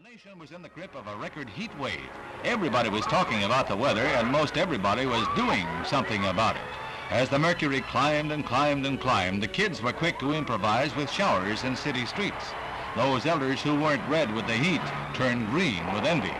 The nation was in the grip of a record heat wave. Everybody was talking about the weather, and most everybody was doing something about it. As the mercury climbed and climbed and climbed, the kids were quick to improvise with showers in city streets. Those elders who weren't red with the heat turned green with envy.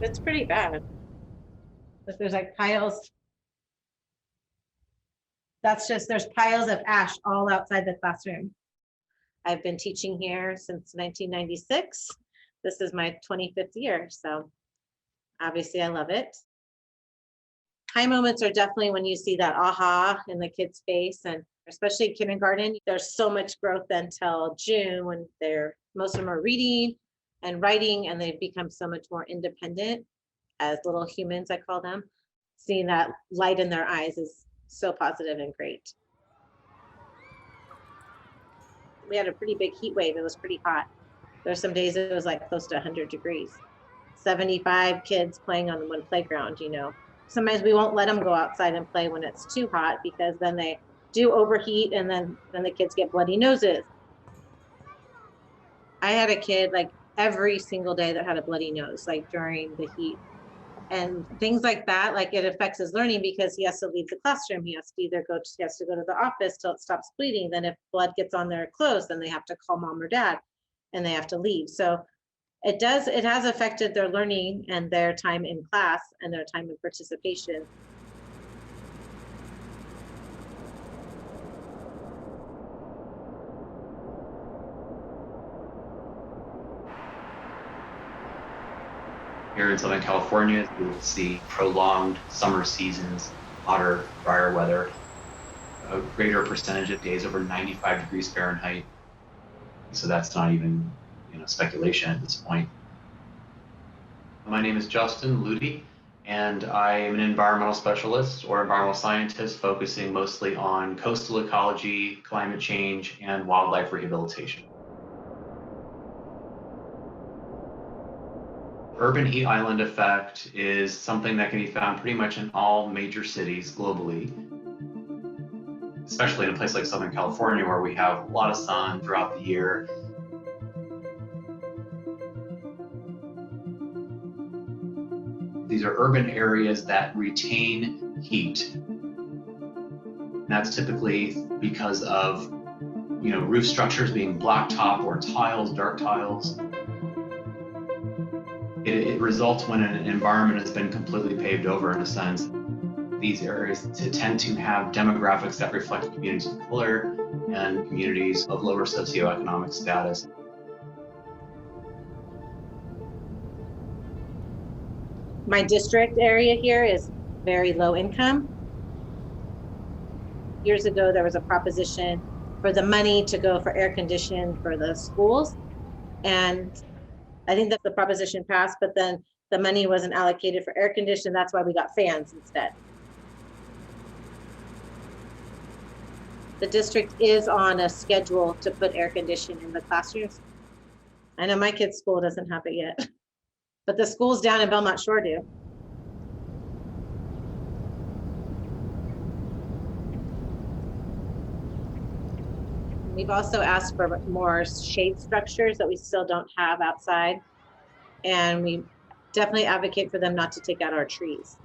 It's pretty bad. But there's like piles. There's piles of ash all outside the classroom. I've been teaching here since 1996. This is my 25th year, so obviously I love it. High moments are definitely when you see that aha in the kid's face, and especially kindergarten, there's so much growth until June when most of them are reading and writing, and they've become so much more independent as little humans, I call them. Seeing that light in their eyes is so positive and great. We had a pretty big heat wave. It was pretty hot. There's some days it was like close to 100 degrees. 75 kids playing on one playground, Sometimes we won't let them go outside and play when it's too hot, because then they do overheat, and then the kids get bloody noses. I had a kid like every single day that had a bloody nose, like during the heat, and things like that. Like, it affects his learning because he has to leave the classroom. He has to go to the office till it stops bleeding. Then if blood gets on their clothes, then they have to call mom or dad and they have to leave. So it has affected their learning and their time in class and their time in participation. Here in Southern California, we will see prolonged summer seasons, hotter, drier weather, a greater percentage of days over 95 degrees Fahrenheit. So that's not even speculation at this point. My name is Justin Ludi, and I am an environmental specialist or environmental scientist focusing mostly on coastal ecology, climate change, and wildlife rehabilitation. Urban heat island effect is something that can be found pretty much in all major cities globally, especially in a place like Southern California where we have a lot of sun throughout the year. These are urban areas that retain heat. And that's typically because of roof structures being blacktop or tiles, dark tiles. It results when an environment has been completely paved over, in a sense. These areas tend to have demographics that reflect communities of color and communities of lower socioeconomic status. My district area here is very low income. Years ago, there was a proposition for the money to go for air conditioning for the schools. And I think that the proposition passed, but then the money wasn't allocated for air conditioning. That's why we got fans instead. The district is on a schedule to put air conditioning in the classrooms. I know my kid's school doesn't have it yet, but the schools down in Belmont Shore do. We've also asked for more shade structures that we still don't have outside. And we definitely advocate for them not to take out our trees.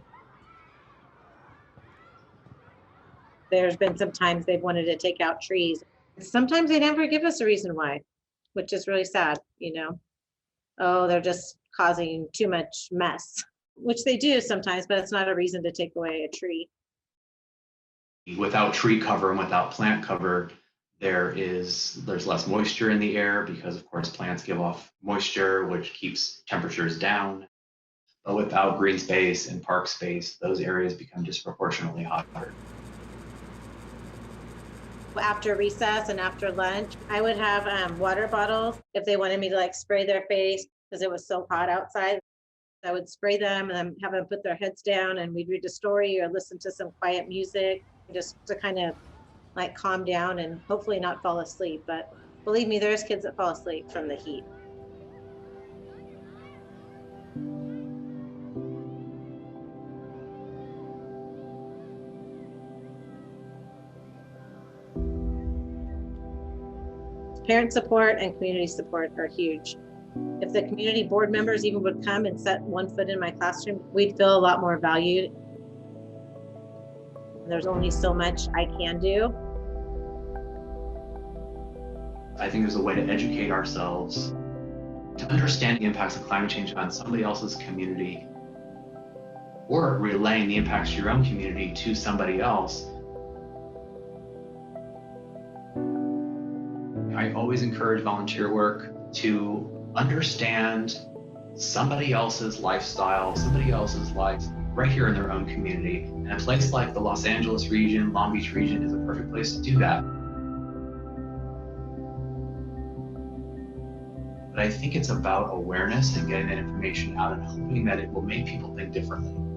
There's been some times they've wanted to take out trees. Sometimes they never give us a reason why, which is really sad, Oh, they're just causing too much mess, which they do sometimes, but it's not a reason to take away a tree. Without tree cover and without plant cover, there's less moisture in the air because, of course, plants give off moisture, which keeps temperatures down. But without green space and park space, those areas become disproportionately hotter. After recess and after lunch, I would have water bottles if they wanted me to spray their face because it was so hot outside. I would spray them and then have them put their heads down, and we'd read a story or listen to some quiet music just to kind of like calm down and hopefully not fall asleep. But believe me, there's kids that fall asleep from the heat. Parent support and community support are huge. If the community board members even would come and set one foot in my classroom, we'd feel a lot more valued. There's only so much I can do. I think there's a way to educate ourselves to understand the impacts of climate change on somebody else's community, or relaying the impacts of your own community to somebody else. I always encourage volunteer work to understand somebody else's lifestyle, somebody else's life right here in their own community. And a place like the Los Angeles region, Long Beach region is a perfect place to do that. But I think it's about awareness and getting that information out and hoping that it will make people think differently.